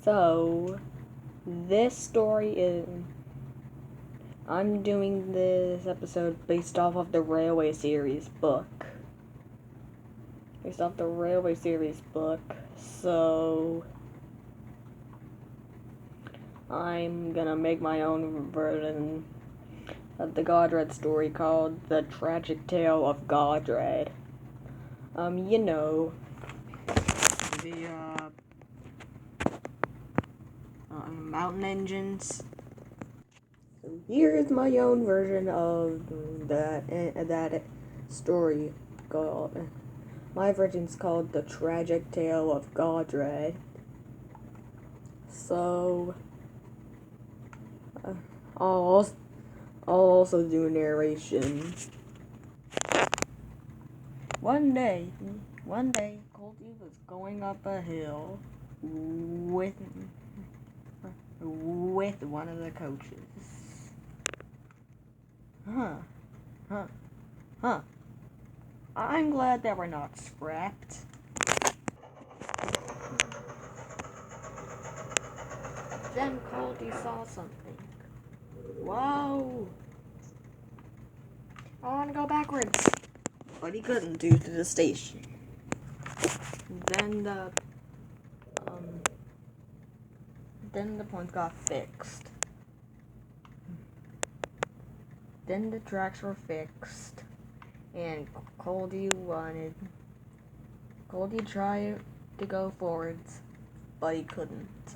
So, this story is. I'm doing this episode based off of the Railway series book. So, I'm gonna make my own version of the Godred story called The Tragic Tale of Godred. The mountain engines. So here's my own version of that story called. My version's called The Tragic Tale of Godred. So I'll also do narration. One day, Colty was going up a hill with one of the coaches. I'm glad that we're not scrapped. Then Colty saw something. Whoa! I want to go backwards. But he couldn't due to the station. Then the points got fixed. Then the tracks were fixed, and Colty tried to go forwards, but he couldn't.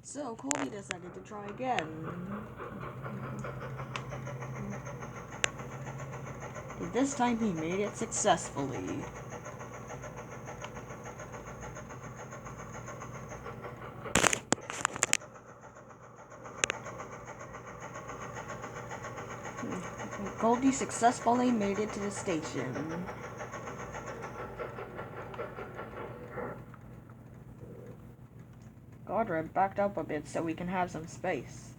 So Colty decided to try again. This time he made it successfully. Colty successfully made it to the station. Godred backed up a bit so we can have some space.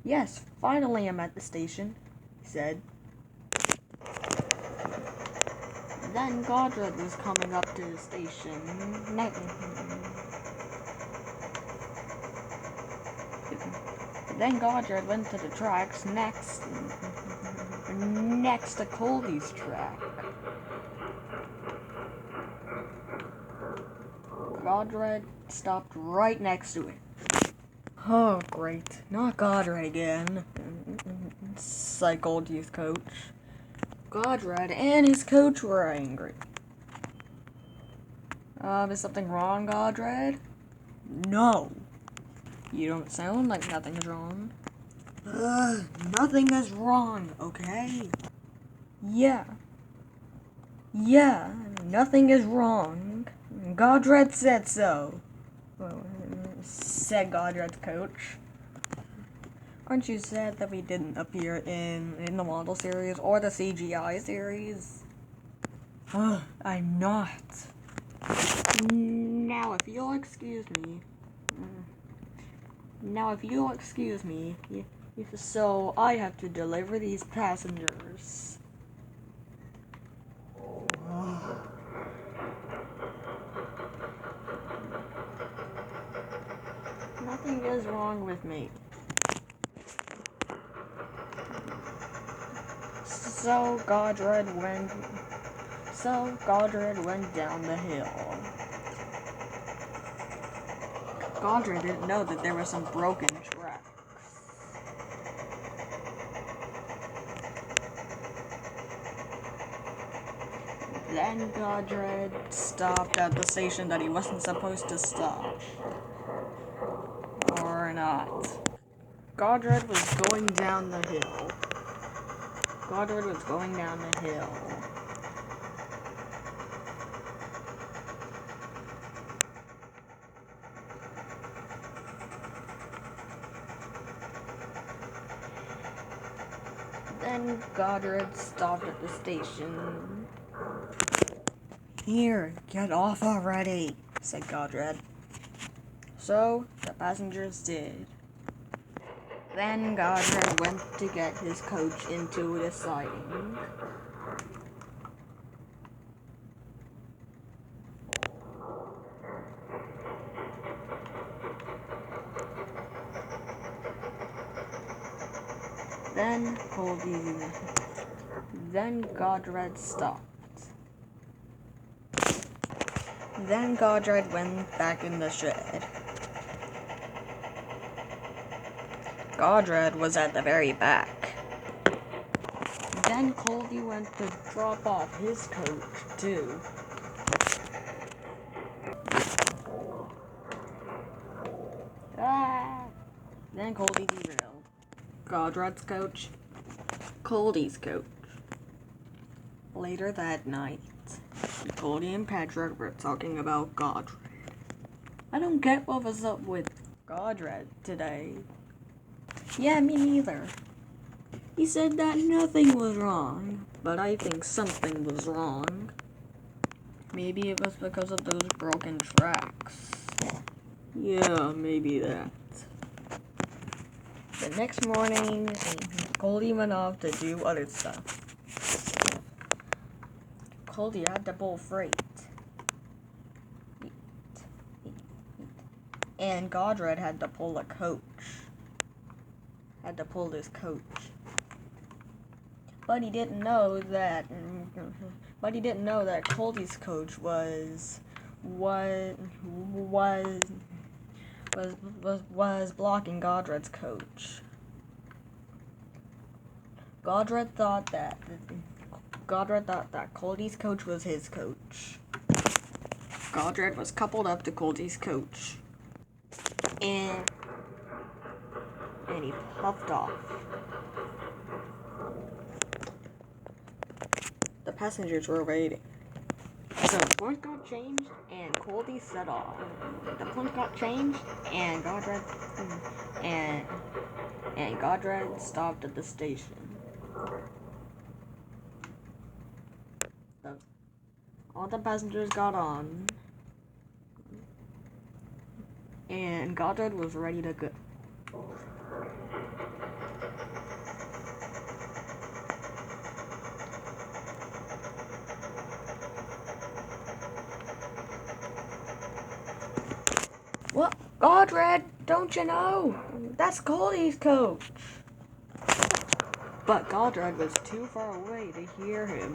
Yes, finally I'm at the station, he said. Then Godred was coming up to the station. Then Godred went to the tracks next to Colty's track. Godred stopped right next to it. Oh, great. Not Godred again, sighed Colty's coach. Godred and his coach were angry. Is something wrong, Godred? No. You don't sound like nothing's wrong. Nothing is wrong, okay? Yeah, nothing is wrong. Godred said so, said Godred's coach. Aren't you sad that we didn't appear in the model series or the CGI series? I'm not. Now, if you'll excuse me, so I have to deliver these passengers. Nothing is wrong with me. So Godred went down the hill. Godred didn't know that there were some broken tracks. Then Godred stopped at the station that he wasn't supposed to stop. Or not. Godred was going down the hill. Then Godred stopped at the station. Here, get off already, said Godred. So, the passengers did. Then Godred went to get his coach into the siding. Then Godred stopped. Then Godred went back in the shed. Godred was at the very back. Then Colby went to drop off his coat, too. Then Colby derailed. Godred's coach, Colby's coach. Later that night, Colby and Patrick were talking about Godred. I don't get what was up with Godred today. Yeah, me neither. He said that nothing was wrong, but I think something was wrong. Maybe it was because of those broken tracks. Yeah, maybe that. The next morning, Colby went off to do other stuff. Colby had to pull freight. And Godred had to pull a coach. Had to pull this coach. But he didn't know that Colby's coach was blocking Godred's coach. Godred thought that Colby's coach was his coach. Godred was coupled up to Colby's coach. And he puffed off. The passengers were waiting. So the points got changed and Colby set off. The points got changed and Godred stopped at the station. All the passengers got on. And Godred was ready to go. What? Godred, don't you know? That's Colby's coach. But Godred was too far away to hear him.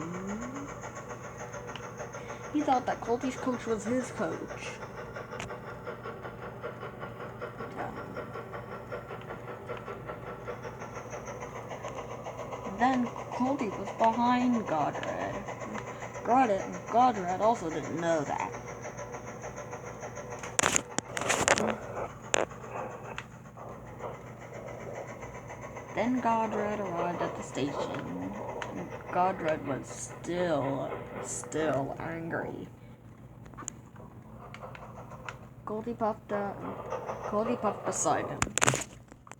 He thought that Colby's coach was his coach. Then Colby was behind Godred. Godred also didn't know that. Then Godred arrived at the station. Godred was still angry. Colby puffed beside him.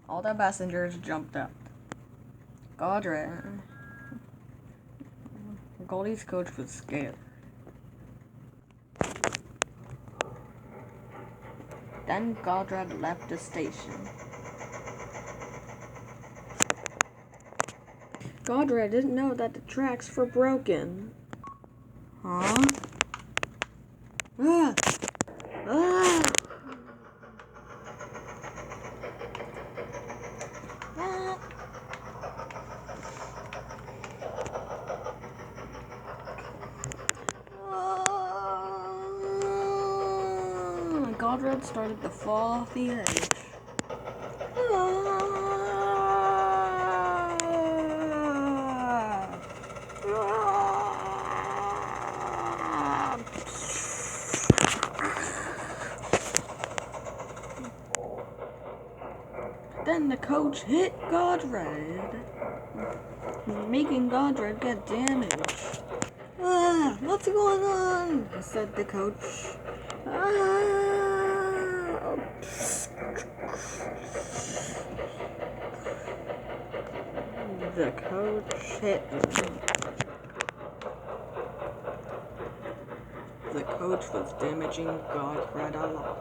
All the passengers jumped up. Colby's coach was scared. Then Godred left the station. Godred didn't know that the tracks were broken. Huh? Ah! Ah! Ah! Godred started to fall off the edge. Then the coach hit Godred, making Godred get damaged. What's going on? Said the coach. The coach hit him. The coach was damaging Godred a lot.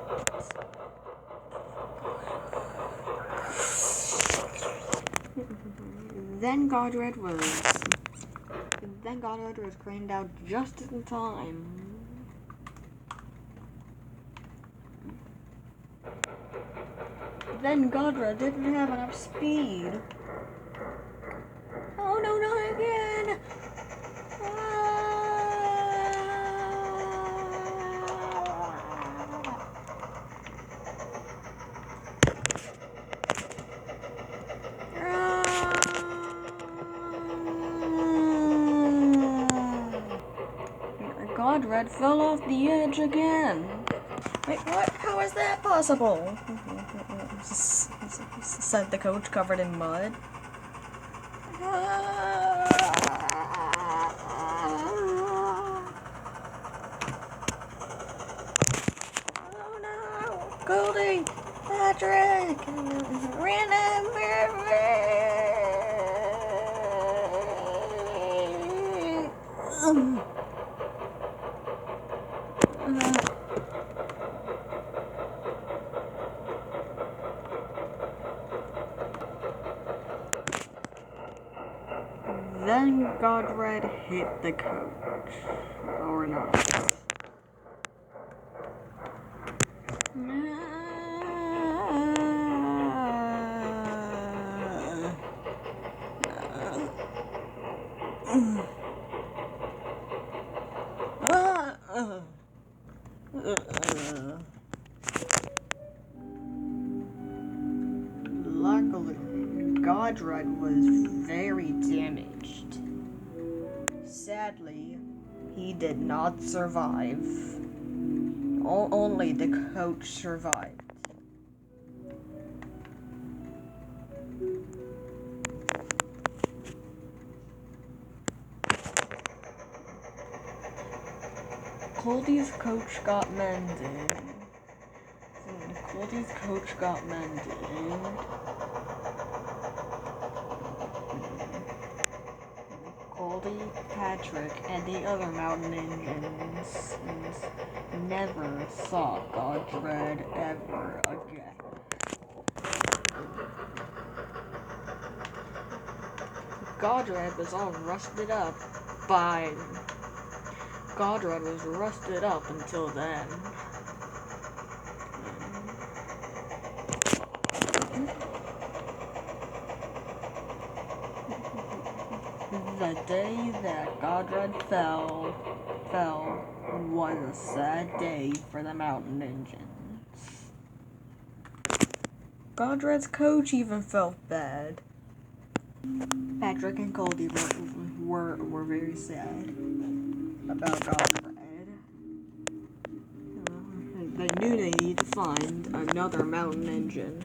Then Godred was craned out just in time. Then Godred didn't have enough speed. godred fell off the edge again. Wait, what? How is that possible? Said the coach, covered in mud. Oh no! Goldie! Patrick! Then godred hit the coach. Or not. Luckily, godred was very damaged. Sadly, he did not survive. Only the coach survived. Goldie's coach got mended. Goldie, Patrick, and the other mountain engines never saw godred ever again. Godred was all rusted up godred was rusted up until then. The day that godred fell was a sad day for the mountain engines. Godred's coach even felt bad. Patrick and Goldie were very sad about godred. They knew they needed to find another mountain engine.